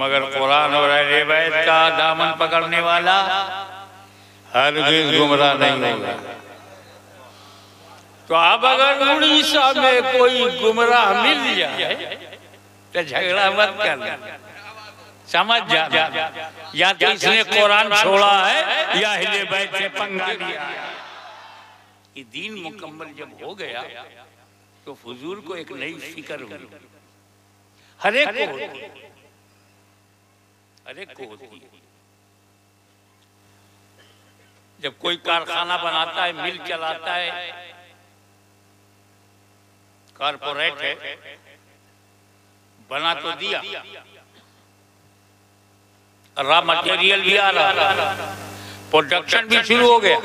मगर कुरान और अहले बैत का दामन पकड़ने वाला हरगिज़ गुमराह नहीं होगा। तो अब अगर उड़ीसा में कोई गुमराह मिल जाए तो झगड़ा मत करना, समझ जाना या तो इसने कुरान छोड़ा है या अहले बैत से पंगा लिया है। कि दीन मुकम्मल जब हो गया तो फजूल को एक नई फिक्र हुई, हर एक को होती है, हर एक को होती है। जब कोई कारखाना बनाता है, मिल चलाता है, कारपोरेट है, बना तो दिया, रॉ मटेरियल भी आ रहा, प्रोडक्शन भी शुरू हो गया।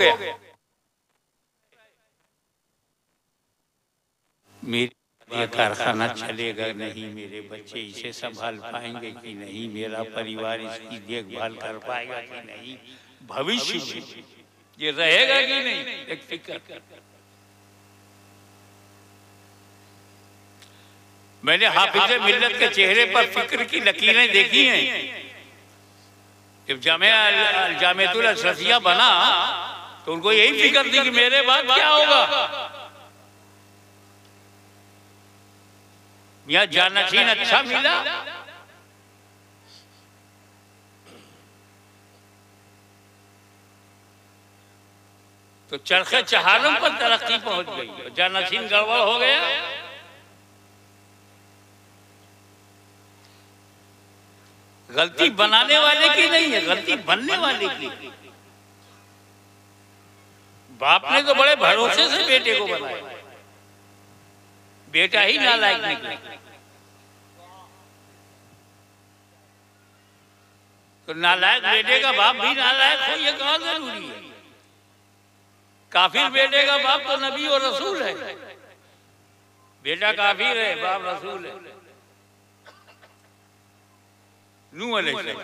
मेरा ये कारखाना चलेगा नहीं, मेरे बच्चे इसे संभाल पाएंगे कि नहीं, मेरा परिवार इसकी देखभाल कर पाएगा कि नहीं, भविष्य में ये रहेगा कि नहीं, एक फिक्र। मैंने हाफिज़े मिल्लत के चेहरे पर फिक्र की लकीरें देखी हैं। जब जामिअतुल अशरफिया बना तो उनको यही फिक्र थी कि मेरे बाद क्या होगा। यहाँ जानशीन अच्छा मिला तो चरखे चहारों पर तरक्की पहुंच गई, जानशीन गड़बड़ हो गया। गलती बनाने वाले की नहीं है, गलती बनने वाले की। बाप ने तो बड़े भरोसे से बेटे को बनाया, बेटा ही नालायक निकला। तो नालायक बेटे का बाप भी नालायक हो, ये कहाँ जरूरी है। काफिर बेटे का बाप तो नबी और रसूल है, बेटा काफिर है, बाप रसूल है। नूह अलैहिस्सलाम,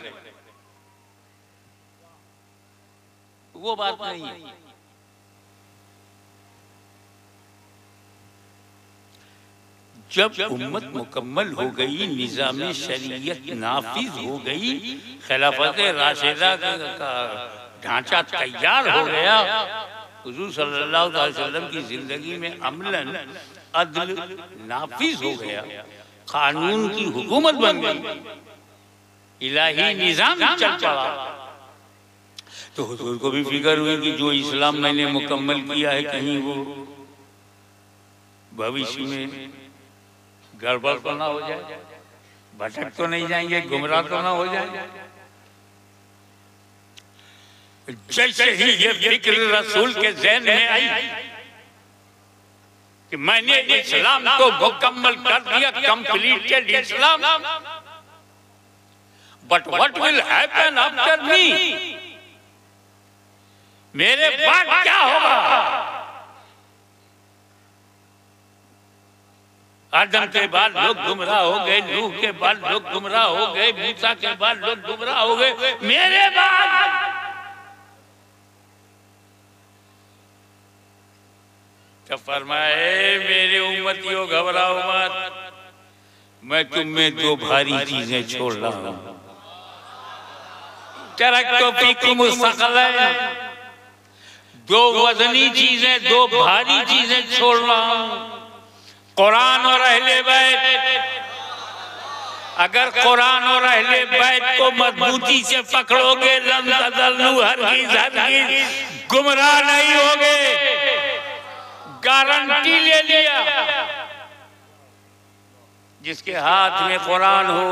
वो बात नहीं है। जब उम्मत मुकम्मल हो गई, निज़ाम शरीयत नाफिज हो गई, खिलाफत राशिदा का ढांचा तैयार हो गया, हुजूर सल्लल्लाहु अलैहि वसल्लम की जिंदगी में अमलन अदल नाफिज हो गया, कानून की हुकूमत बन गई, इलाही निजाम चल पड़ा। तो हुजूर को भी फिक्र हुई कि जो इस्लाम मैंने मुकम्मल किया है कहीं वो भविष्य में गड़बड़ तो ना हो जाए, भटक तो नहीं जाएंगे, गुमराह तो ना हो जाए। जैसे ही ये फिक्र रसूल के ज़हन में आई कि मैंने इस्लाम को मुकम्मल कर दिया, completed Islam, but what will happen after me, मेरे बाद क्या होगा। आदम के बाद लोग गुमराह हो गए, नूह के बाद लोग गुमराह हो गए, मूसा के बाद लोग गुमराह हो गए, मेरे बाद तो फरमाए मेरे उम्मतियों घबराओ मत, मैं तुम में दो भारी चीजें छोड़ रहा हूं। तरक्तो फीकुम मुस्तक़लन, दो वजनी चीजें, दो भारी चीजें छोड़ रहा हूं, कुरान और अहले बैत। अगर कुरान और अहले बैत को मजबूती से पकड़ोगे, लन तज़ल्लू, हरगिज़ हरगिज़ गुमराह नहीं होगे, गारंटी ले लिया। जिसके हाथ में कुरान हो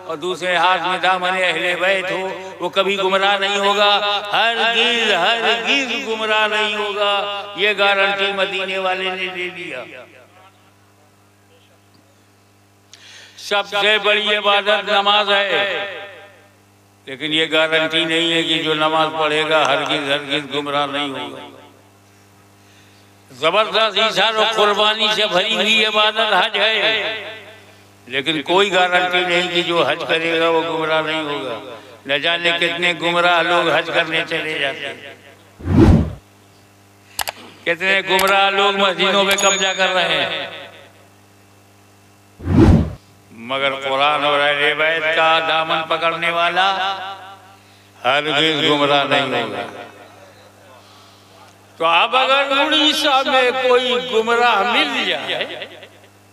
और दूसरे हाथ में दामन अहले बैत हो, वो कभी गुमराह नहीं होगा, हरगिज़ हरगिज़ गुमराह नहीं होगा। ये गारंटी मदीने वाले ने ले लिया। सबसे बड़ी इबादत नमाज है, लेकिन ये गारंटी नहीं है कि जो नमाज पढ़ेगा हरगिज़ हरगिज़ गुमराह नहीं होगा। जबरदस्त ईसार और कुर्बानी से भरी हुई इबादत हज है, लेकिन कोई गारंटी नहीं कि जो हज करेगा वो गुमराह नहीं होगा। न जाने कितने गुमराह लोग हज करने चले जाते हैं, कितने गुमराह लोग मस्जिदों में कब्जा कर रहे हैं। मगर कुरान और अहले बैत का दामन पकड़ने वाला हरगिज़ गुमराह नहीं होगा। तो अब अगर उड़ीसा में कोई गुमराह मिल जाए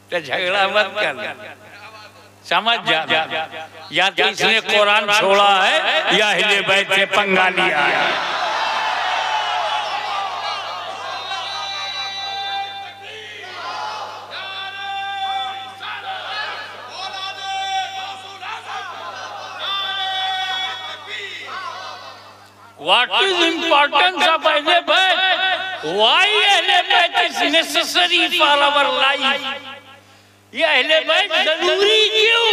तो झगड़ा मत करना, समझ जा या तो इसने कुरान छोड़ा है या अहले बैत से पंगा लिया है। What is importance of Ahle Bayt? Why Ahle Bayt is necessary for our life? ये अहले बैत जरूरी क्यों?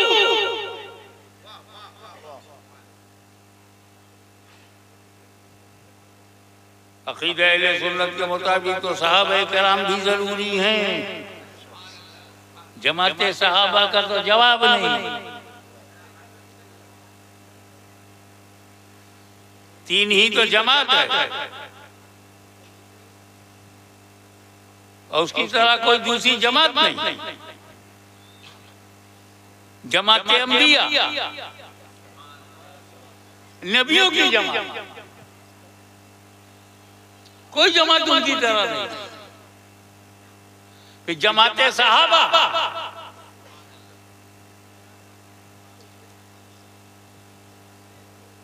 अकीदा अहले सुन्नत के मुताबिक तो सहाबा किराम भी जरूरी हैं। जमाते सहाबा का तो जवाब नहीं। तीन ही तो जमात है और उसकी तरह कोई दूसरी जमात नहीं। जमात अंबिया, नबियों की जमात, कोई जमात उनकी तरह नहीं। फिर जमात सहाबा,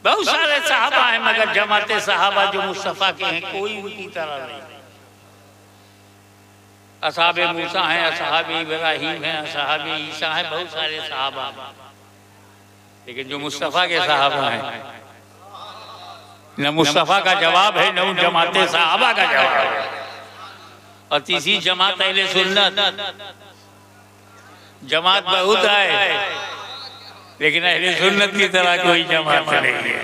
बहुत सारे सहाबा हैं मगर जमात सहाबा जो मुस्तफा के हैं कोई उनकी तरह नहीं। असहाबे मूसा हैं, असहाबे इब्राहिम हैं, असहाबे ईसा हैं, बहुत सारे सहाबा, लेकिन जो मुस्तफा के सहाबा हैं न मुस्तफा का जवाब है न जमात सहाबा का जवाब है। और तीसरी जमात अहले सुन्नत, जमात बहुत है लेकिन अहले सुन्नत की तरह कोई जमात नहीं है।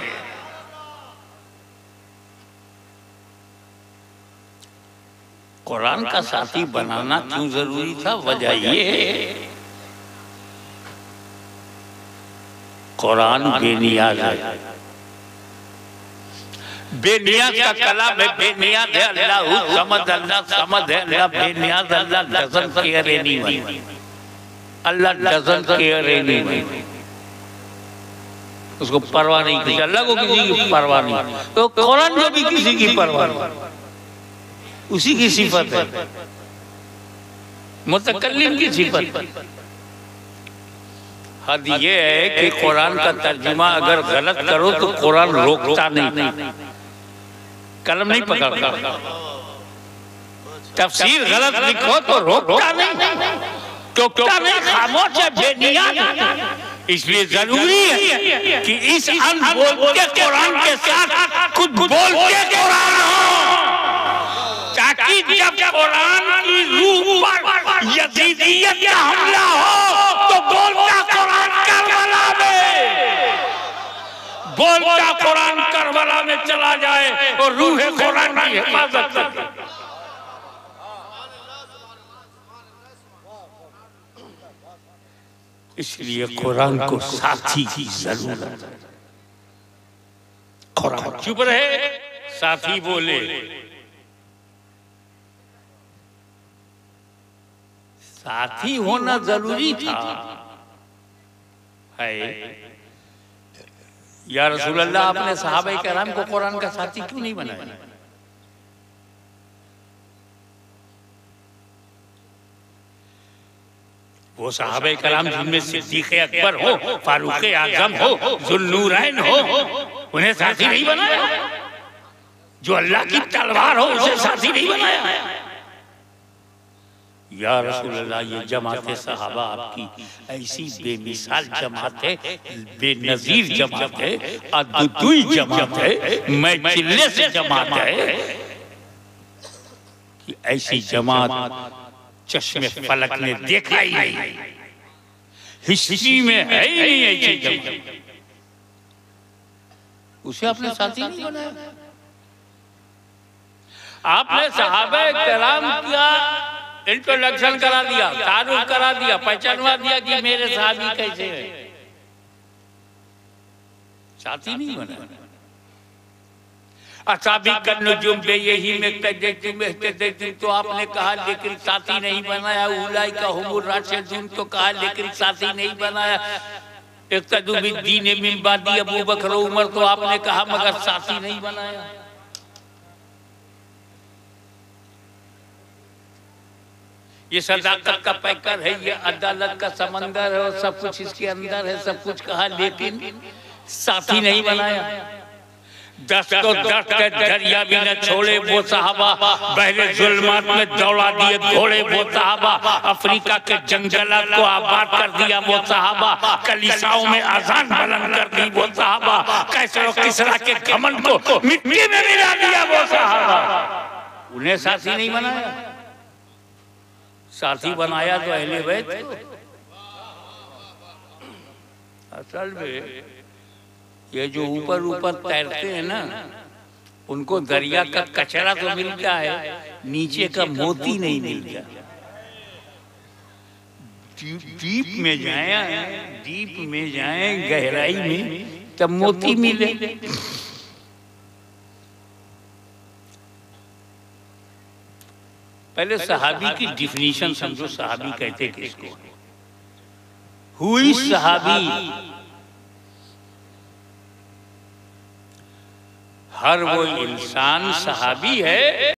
कुरान का साथी बनाना क्यों जरूरी था? वजह ये है कुरान बेनियाज है, बेनियाज का कलाम है, बेनियाज है। अल्लाह समद, अल्लाह समद है, अल्लाह बेनियाज, Allah doesn't care anyone, Allah doesn't care anyone. उसको परवाह नहीं किसी, अल्लाह को किसी की परवाह नहीं। तो कुरान को भी किसी की परवाह नहीं, उसी की सिफत है, मुतकल्लिम की सिफत। हद ये है कि कुरान का तर्जुमा अगर गलत करो तो कुरान रोकता नहीं, कलम नहीं पकड़ता। तफसीर गलत लिखो तो रोकता नहीं, टोकता नहीं, खामोश है, बेनियाज। इसलिए जरूरी है कि इस अनबोल के कुरान के साथ कुछ बोल के कुरान हो, ताकि जब कुरान की रूह पर यजीदियत का हमला हो तो बोलता कुरान करबला में, बोलता कुरान करबला में चला जाए और रूह कुरान की हिफाजत करे। इसलिए कुरान को साथी की जरूरत है। कुरान चुप रहे, साथी बोले। साथी होना जरूरी था है। या रसूल अल्लाह, आपने सहाबा किराम को कुरान का साथी क्यों नहीं बनाया? वो सहाबा किराम जिनमें सिद्दीक़ अकबर हो, फारूक आज़म हो, ज़ुन्नूरैन हो, उन्हें साथी नहीं बनाया? जो अल्लाह की तलवार हो उसे साथी नहीं बनाया? या रसूल अल्लाह, ये जमात सहाबा आपकी ऐसी बेमिसाल जमात है, बेनजीर जमात है, अद्भुत जमात है, मैं चिल्ले से जमात है कि ऐसी जमात चश्मे फलक ने देखा ही नहीं, हिस्ट्री में है ही नहीं ऐसी जमात। उसे आपने साथी नहीं बनाया। आपने सहाबा किराम का इंट्रोडक्शन करा दिया, तारुफ करा दिया, पहचानवा दिया कि मेरे साहबी कैसे है, साथी नहीं बना। असाबी कन्नुजुम बे यही में कहते तो आपने कहा लेकिन साथी नहीं बनाया। उलाई का हुमुर राशिदुन तो कहा लेकिन साथी नहीं बनाया। इक्तदू बिद्दीन मिन बादी अबू बकर उमर तो आपने कहा मगर साथी नहीं बनाया। ये सदाकत का पैकर है, ये अदालत का समंदर है और सब कुछ इसके अंदर है, सब कुछ कहा लेकिन साथी नहीं बनाया। दस्त तो दस्त के दरिया भी न छोड़े वो साहबा, बहरे जुल्मात में दौड़ा दिए घोड़े वो साहबा, अफ्रीका के जंगलात को आबाद कर दिया वो साहबा, कलीसाओं में अजान बुलंद कर दी वो साहबा, कैसर और किसरा के घमंड को मिट्टी में मिला दिया वो साहबा। उन्हें साथी नहीं बनाया, साथी बनाया तो अहले बैत को। असल में ये जो ऊपर ऊपर तैरते हैं ना, उनको दरिया का कचरा तो मिलता है, नीचे का मोती नहीं मिलता। डीप में जाए, डीप में जाए गहराई में, तब मोती मिले। पहले सहाबी की डिफिनीशन समझो, सहाबी कहते किसको? हुई सहाबी हर वो इंसान सहाबी है